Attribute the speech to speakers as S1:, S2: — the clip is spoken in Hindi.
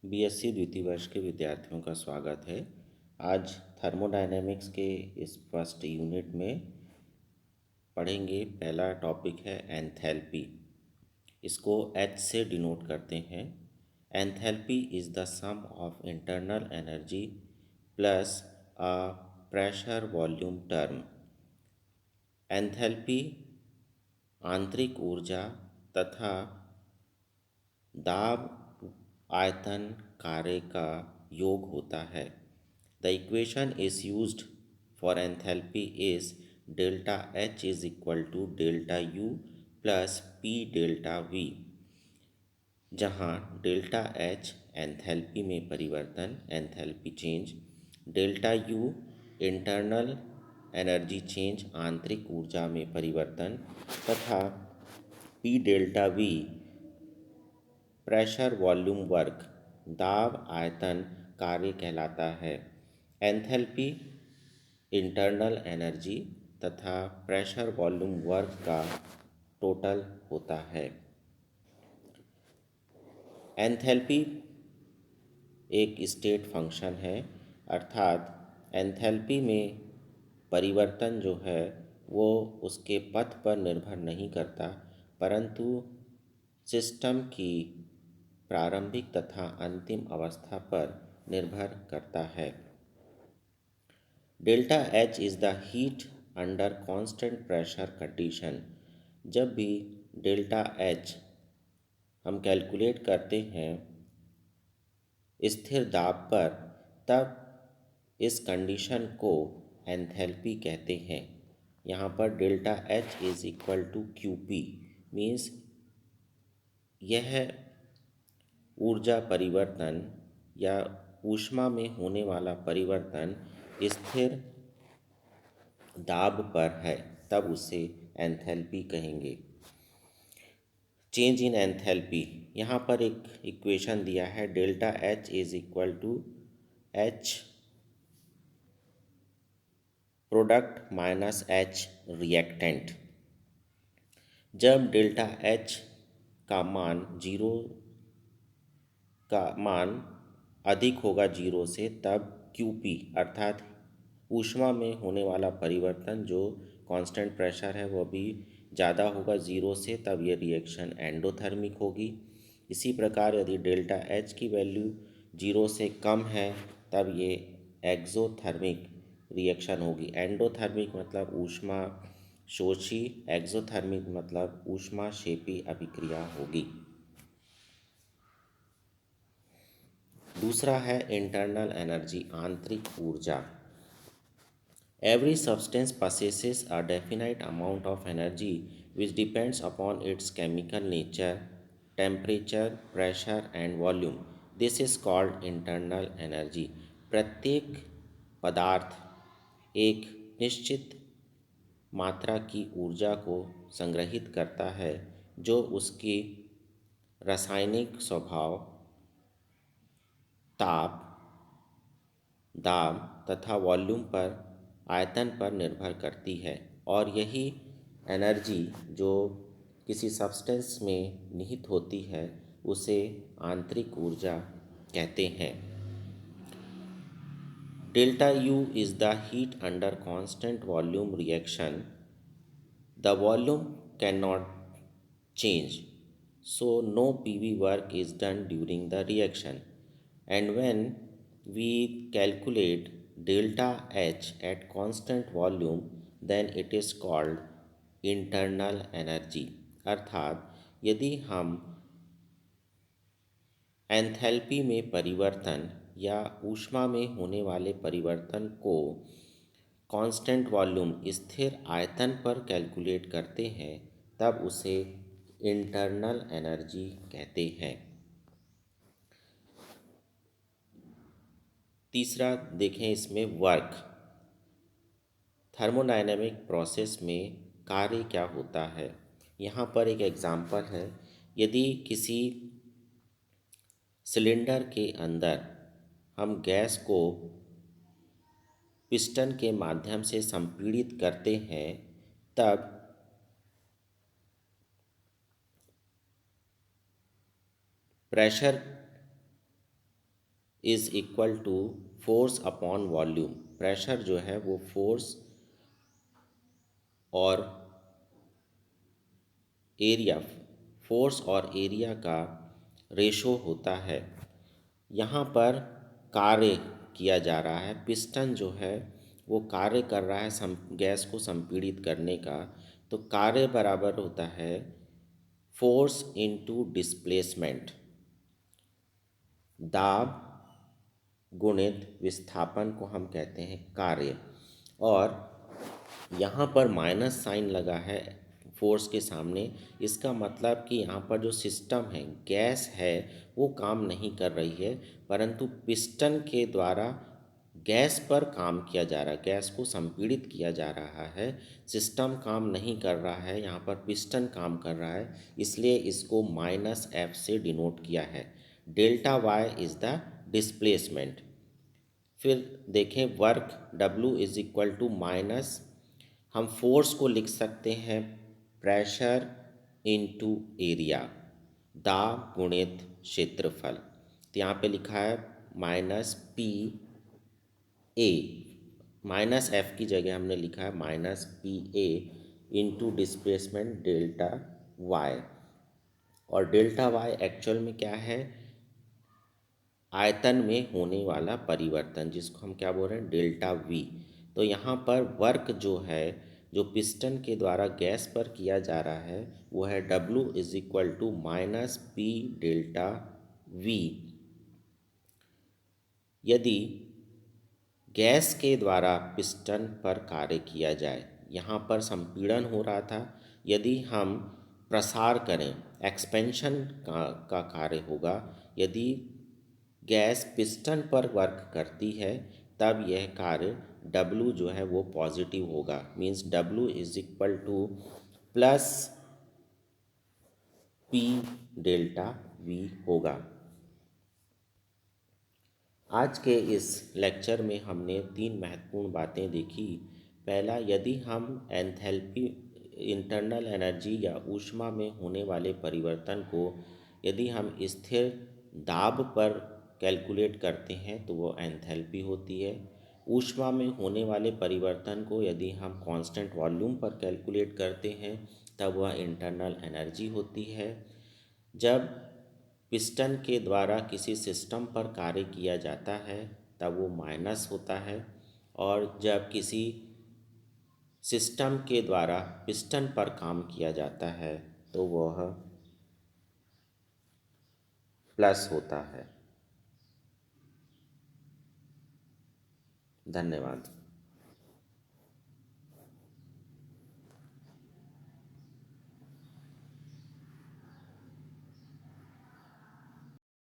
S1: बीएससी द्वितीय वर्ष के विद्यार्थियों का स्वागत है। आज थर्मोडायनेमिक्स के इस फर्स्ट यूनिट में पढ़ेंगे। पहला टॉपिक है एंथैल्पी। इसको एच से डिनोट करते हैं। Enthalpy is the sum of internal energy plus a pressure volume term. Enthalpy आंतरिक ऊर्जा तथा दाब आयतन कार्य का योग होता है। The equation is used for enthalpy is delta H is equal to delta U plus P delta V, जहाँ डेल्टा एच एंथैल्पी में परिवर्तन enthalpy change, delta U internal energy change आंतरिक ऊर्जा में परिवर्तन तथा P delta V pressure volume work दाब आयतन कार्य कहलाता है। एंथैल्पी इंटरनल एनर्जी तथा प्रेशर वॉल्यूम वर्क का टोटल होता है। एंथैल्पी एक स्टेट फंक्शन है, अर्थात एंथैल्पी में परिवर्तन जो है वो उसके पथ पर निर्भर नहीं करता, परंतु सिस्टम की प्रारंभिक तथा अंतिम अवस्था पर निर्भर करता है। Delta H is the heat under constant pressure condition. जब भी डेल्टा एच हम कैलकुलेट करते हैं स्थिर दाब पर, तब इस कंडीशन को एंथैल्पी कहते हैं। यहाँ पर delta H is equal to Q P means यह ऊर्जा परिवर्तन या ऊष्मा में होने वाला परिवर्तन स्थिर दाब पर है, तब उसे एंथैल्पी कहेंगे। चेंज इन एंथैल्पी, यहाँ पर एक इक्वेशन दिया है, delta H is equal to H product minus H reactant. जब डेल्टा एच का मान जीरो का मान अधिक होगा जीरो से, तब क्यूपी अर्थात ऊष्मा में होने वाला परिवर्तन जो कांस्टेंट प्रेशर है वो भी ज़्यादा होगा जीरो से, तब ये रिएक्शन एंडोथर्मिक होगी। इसी प्रकार यदि डेल्टा एच की वैल्यू जीरो से कम है तब ये एक्सोथर्मिक रिएक्शन होगी। एंडोथर्मिक मतलब ऊष्मा शोषी, एक्सोथर्मिक मतलब ऊष्मा क्षेपी अभिक्रिया होगी। दूसरा है इंटरनल एनर्जी आंतरिक ऊर्जा। Every substance possesses a definite amount of energy which depends upon its chemical nature, temperature, pressure and volume. This is called internal energy. प्रत्येक पदार्थ एक निश्चित मात्रा की ऊर्जा को संग्रहित करता है जो उसकी रासायनिक स्वभाव, ताप, दाब तथा वॉल्यूम पर आयतन पर निर्भर करती है, और यही एनर्जी जो किसी सब्सटेंस में निहित होती है उसे आंतरिक ऊर्जा कहते हैं। Delta U is the heat under constant volume reaction. The volume can not change, so no PV work is done during the reaction. And when we calculate delta H at constant volume, then it is called internal energy. अर्थात यदि हम एंथैल्पी में परिवर्तन या ऊष्मा में होने वाले परिवर्तन को कांस्टेंट वॉल्यूम स्थिर आयतन पर कैलकुलेट करते हैं, तब उसे इंटरनल एनर्जी कहते हैं। तीसरा देखें इसमें वर्क। थर्मोडायनेमिक प्रोसेस में कार्य क्या होता है। यहाँ पर एक एग्जांपल है, यदि किसी सिलेंडर के अंदर हम गैस को पिस्टन के माध्यम से संपीड़ित करते हैं, तब pressure is equal to force upon volume. Pressure जो है वो फोर्स और एरिया, फोर्स और एरिया का रेशो होता है। यहाँ पर कार्य किया जा रहा है, पिस्टन जो है वो कार्य कर रहा है गैस को संपीड़ित करने का, तो कार्य बराबर होता है फोर्स इनटू डिस्प्लेसमेंट, दाब गुणित विस्थापन को हम कहते हैं कार्य। और यहाँ पर माइनस साइन लगा है फोर्स के सामने, इसका मतलब कि यहाँ पर जो सिस्टम है, गैस है, वो काम नहीं कर रही है, परंतु पिस्टन के द्वारा गैस पर काम किया जा रहा है, गैस को संपीड़ित किया जा रहा है। सिस्टम काम नहीं कर रहा है, यहाँ पर पिस्टन काम कर रहा है, इसलिए इसको माइनस एफ से डिनोट किया है। Delta Y is the displacement. फिर देखें work W is equal to minus, हम फोर्स को लिख सकते हैं प्रेशर इनटू एरिया, दाब गुणित क्षेत्रफल। तो यहाँ पे लिखा है माइनस PA, माइनस एफ की जगह हमने लिखा है minus PA into displacement delta Y. और डेल्टा वाई एक्चुअल में क्या है, आयतन में होने वाला परिवर्तन, जिसको हम क्या बोल रहे हैं, डेल्टा V। तो यहाँ पर वर्क जो है, जो पिस्टन के द्वारा गैस पर किया जा रहा है, वो है W is equal to minus P delta V। यदि गैस के द्वारा पिस्टन पर कार्य किया जाए, यहाँ पर संपीड़न हो रहा था, यदि हम प्रसार करें, एक्सपेंशन का कार्य होगा। यदि गैस पिस्टन पर वर्क करती है, तब यह कार्य W जो है वो पॉजिटिव होगा, means W is equal two plus P delta V होगा। आज के इस लेक्चर में हमने 3 महत्वपूर्ण बातें देखी। पहला, यदि हम एंथैल्पी, इंटरनल एनर्जी या ऊष्मा में होने वाले परिवर्तन को यदि हम स्थिर दाब पर कैलकुलेट करते हैं तो वो एंथैल्पी होती है। ऊष्मा में होने वाले परिवर्तन को यदि हम कांस्टेंट वॉल्यूम पर कैलकुलेट करते हैं तब वह इंटरनल एनर्जी होती है। जब पिस्टन के द्वारा किसी सिस्टम पर कार्य किया जाता है तब वो माइनस होता है, और जब किसी सिस्टम के द्वारा पिस्टन पर काम किया जाता है तो वह प्लस होता है। धन्यवाद।